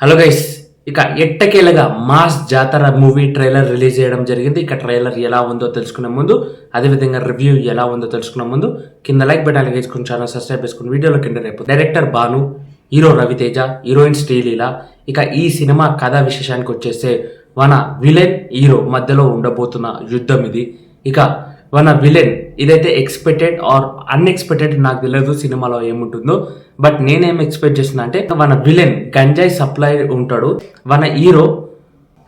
Hello guys, ఇక ఎట్టకేలగా mass జాతర movie trailer release చేయడం జరిగింది. ఇక ట్రైలర్ ఎలా ఉందో తెలుసుకునే ముందు, అదేవిధంగా రివ్యూ ఎలా ఉందో తెలుసుకునే ముందు కింద లైక్ బటన్ వేసుకుని ఛానల్ సబ్స్క్రైబ్ చేసుకుని వీడియోలో కింద రేపు director Bhanu, hero Ravi Teja, heroine Sreeleela. ఇక ఈ సినిమా కథా విశేషానికి వచ్చేస్తే మన విలన్ హీరో మధ్యలో ఉండబోతున్న యుద్ధం ఇది. ఇక మన విలన్ ఇదైతే ఎక్స్పెక్టెడ్ ఆర్ అన్ఎక్స్పెక్టెడ్ నాకు తెలియదు సినిమాలో ఏముంటుందో. బట్ నేనేం ఎక్స్పెక్ట్ చేస్తున్నా అంటే మన విలన్ గంజాయి సప్లై ఉంటాడు, మన హీరో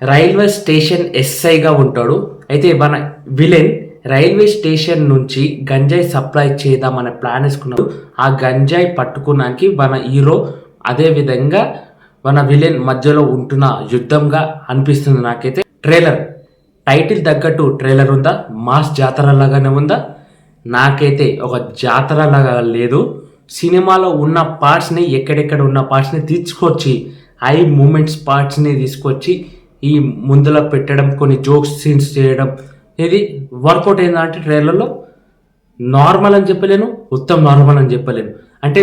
రైల్వే స్టేషన్ ఎస్ఐగా ఉంటాడు. అయితే మన విలన్ రైల్వే స్టేషన్ నుంచి గంజాయి సప్లై చేద్దామనే ప్లాన్ వేసుకున్నాడు. ఆ గంజాయి పట్టుకున్నానికి మన హీరో అదే విధంగా మన విలన్ మధ్యలో ఉంటున్న యుద్ధంగా అనిపిస్తుంది నాకైతే. ట్రైలర్ టైటిల్ తగ్గట్టు ట్రైలర్ ఉందా, మాస్ జాతర లాగానే ఉందా? నాకైతే ఒక జాతర లాగా లేదు. సినిమాలో ఉన్న పార్ట్స్ని, ఎక్కడెక్కడ ఉన్న పార్ట్స్ని తీసుకొచ్చి హై మూమెంట్స్ పార్ట్స్ని తీసుకొచ్చి ఈ ముందులో పెట్టడం, కొన్ని జోక్స్ సీన్స్ చేయడం, ఇది వర్కౌట్ అయిందంటే ట్రైలర్లో నార్మల్ అని చెప్పలేను, ఉత్తమ్ నార్మల్ అని చెప్పలేను. అంటే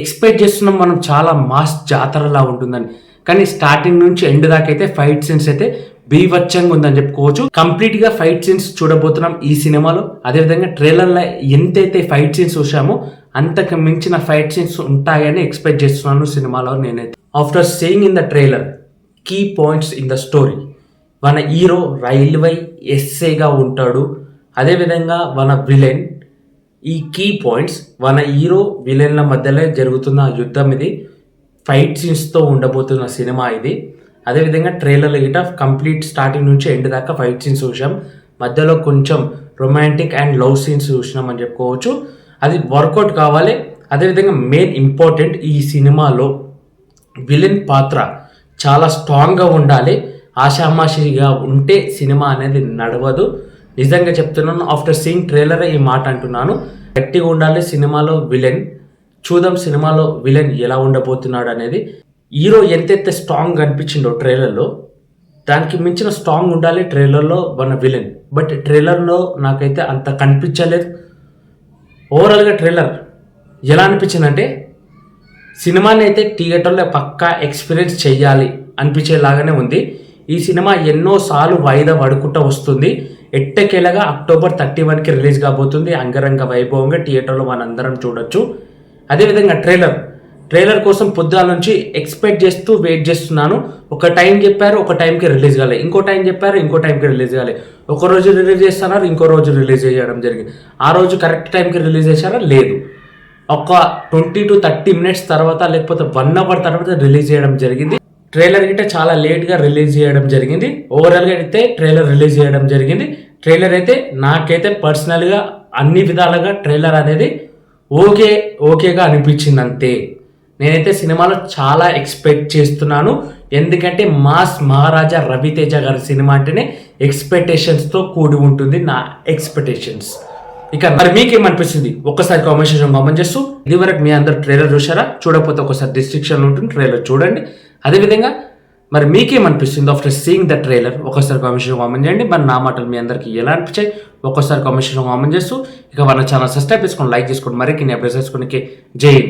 ఎక్స్పెక్ట్ చేస్తున్నాం మనం చాలా మాస్ జాతరలా ఉంటుందని, కానీ స్టార్టింగ్ నుంచి ఎండ్ దాకా అయితే ఫైట్ సీన్స్ అయితే బీభత్సంగా ఉందని చెప్పుకోవచ్చు. కంప్లీట్ గా ఫైట్ సీన్స్ చూడబోతున్నాం ఈ సినిమాలో. అదేవిధంగా ట్రైలర్లో ఎంతైతే ఫైట్ సీన్స్ చూసామో అంతకు మించిన ఫైట్ సీన్స్ ఉంటాయని ఎక్స్పెక్ట్ చేస్తున్నాను సినిమాలో నేనైతే. After seeing in the trailer key points in the story, మన హీరో రైల్వే ఎస్ఏగా ఉంటాడు. అదేవిధంగా మన విలన్, ఈ కీ పాయింట్స్ మన హీరో విలన్ల మధ్యలో జరుగుతున్న యుద్ధం ఇది. ఫైట్ సీన్స్తో ఉండబోతున్న సినిమా ఇది. అదేవిధంగా ట్రైలర్ గిట కంప్లీట్ స్టార్టింగ్ నుంచి ఎండ్ దాకా ఫైట్ సీన్స్ చూసాం, మధ్యలో కొంచెం రొమాంటిక్ అండ్ లవ్ సీన్స్ చూసినాం అని చెప్పుకోవచ్చు. అది వర్కౌట్ కావాలి. అదేవిధంగా మెయిన్ ఇంపార్టెంట్, ఈ సినిమాలో విలన్ పాత్ర చాలా స్ట్రాంగ్గా ఉండాలి. ఆషామాషిగా ఉంటే సినిమా అనేది నడవదు. నిజంగా చెప్తున్నాను, ఆఫ్టర్ సీయింగ్ ట్రైలర్ ఈ మాట అంటున్నాను. గట్టిగా ఉండాలి సినిమాలో విలన్. చూద్దాం సినిమాలో విలన్ ఎలా ఉండబోతున్నాడు అనేది. హీరో ఎంతైతే స్ట్రాంగ్ అనిపించిండో ట్రైలర్లో, దానికి మించిన స్ట్రాంగ్ ఉండాలి ట్రైలర్లో మన విలన్. బట్ ట్రైలర్లో నాకైతే అంత కనిపించలేదు. ఓవరాల్గా ట్రైలర్ ఎలా అనిపించిందంటే, సినిమాని అయితే థియేటర్లో పక్కా ఎక్స్పీరియన్స్ చెయ్యాలి అనిపించేలాగానే ఉంది. ఈ సినిమా ఎన్నోసార్లు వాయిదా పడుకుంటూ వస్తుంది. ఎట్టకేలగా అక్టోబర్ 31కి రిలీజ్ కాబోతుంది. అంగరంగ వైభవంగా థియేటర్లో మనందరం చూడొచ్చు. అదేవిధంగా ట్రైలర్ కోసం పొద్దుగాల నుంచి ఎక్స్పెక్ట్ చేస్తూ వెయిట్ చేస్తున్నాను. ఒక టైం చెప్పారు, ఒక టైంకి రిలీజ్ కాలే. ఇంకో టైం చెప్పారు, ఇంకో టైంకి రిలీజ్ కాలే. ఒక రోజు రిలీజ్ చేస్తున్నారు, ఇంకో రోజు రిలీజ్ చేయడం జరిగింది. ఆ రోజు కరెక్ట్ టైంకి రిలీజ్ చేశారా? లేదు. ఒక 20 to 30 minutes తర్వాత, లేకపోతే 1 hour తర్వాత రిలీజ్ చేయడం జరిగింది. ట్రైలర్ గిట్ట చాలా లేట్గా రిలీజ్ చేయడం జరిగింది. ఓవరాల్గా అయితే ట్రైలర్ రిలీజ్ చేయడం జరిగింది. ట్రైలర్ అయితే నాకైతే పర్సనల్గా అన్ని విధాలుగా ట్రైలర్ అనేది ఓకేగా అనిపించింది అంతే. నేనైతే సినిమాలో చాలా ఎక్స్పెక్ట్ చేస్తున్నాను. ఎందుకంటే మాస్ మహారాజా రవితేజ గారి సినిమా అంటేనే ఎక్స్పెక్టేషన్స్తో కూడి ఉంటుంది నా ఎక్స్పెక్టేషన్స్. ఇక మరి మీకేమనిపిస్తుంది ఒక్కసారి కామెంట్ సెక్షన్ కామెంట్ చేస్తూ, ఇదివరకు మీ అందరు ట్రైలర్ చూసారా? చూడకపోతే ఒకసారి డిస్క్రిప్షన్లో ఉంటుంది, ట్రైలర్ చూడండి. అదేవిధంగా మరి మీకేమనిపిస్తుంది ఆఫ్టర్ సీయింగ్ ద ట్రైలర్? ఒకసారి కామెంట్ సెక్షన్ కామెంట్ చేయండి. మరి నా మాటలు మీ అందరికీ ఎలా అనిపించాయి ఒక్కసారి కామెంట్ సెక్షన్ కామెంట్ చేస్తూ, ఇక మన ఛానల్ సబ్స్క్రైబ్ చేసుకొని లైక్ చేసుకోండి, మరిన్ని అప్డేట్స్ చేసుకోండి. జై హింద్.